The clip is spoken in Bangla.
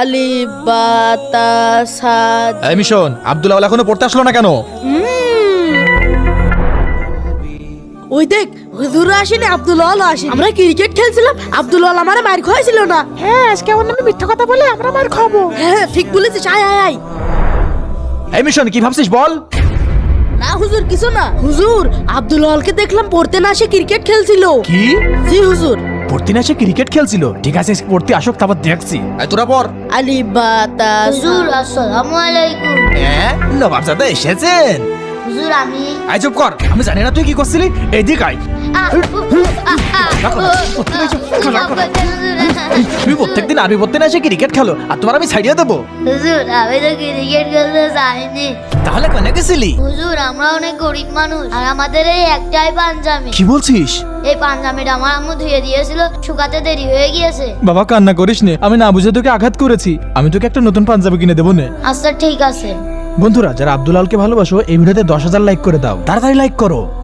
আলিফ বা তা সা। এই মিশন, আব্দুল্লাহ এখনো পড়তে আসলো না কেন? ওই দেখ, হুজুর আসেনি, আব্দুল্লাহ আসেনি। আমরা ক্রিকেট খেলছিলাম, আব্দুল্লাহ আমারে মার খাওয়াইছিল না। হ্যাঁ, আজকে আমার নামে মিথ্যা কথা বলে আমরা মার খাবো। হ্যাঁ ঠিক বলেছিস, আয় আয় আয়। এই মিশন, কি ভাবছিস বল? না হুজুর, কিছু না। হুজুর, আব্দুল্লাহকে দেখলাম পড়তে না এসে ক্রিকেট খেলছিল। কি? জি হুজুর। পড়তে না এসে ক্রিকেট খেলছিল? ঠিক আছে, পড়তে আসুক, তারপর দেখছি। এই তোরা পড়। আলিফ বা তা সা। হুজুর আসসালামু আলাইকুম। হ্যাঁ, নবাবজাদা এসেছেন। হুজুর আমি আই চুপ কর, আমি জানি না তুই কি করছিলি। এদিক আয়। তুমি প্রত্যেকদিন আরবি পড়তে না এসে ক্রিকেট খেলো, আর তোমার আমি ছাড়িয়ে দেবো? হুজুর আমি তো ক্রিকেট খেলতে যাইনি। তাহলে কেন গেছিলি? হুজুর আমরা অনেক গরিব মানুষ, আর আমাদের এই একটাই পাঞ্জাবি। কি বলছিস? এই পাঞ্জাবিটা আমার আম্মু ধুয়ে দিয়েছিল, শুকাতে দেরি হয়ে গিয়েছে। বাবা কান্না করিস নে, আমি না বুঝে তোকে আঘাত করেছি। আমি তোকে একটা নতুন পাঞ্জাবি কিনে দেবো নে। আচ্ছা ঠিক আছে। বন্ধুরা, যারা আব্দুল্লাহকে ভালোবাসো, এই ভিডিওতে 10,000 লাইক করে দাও, তাড়াতাড়ি লাইক করো।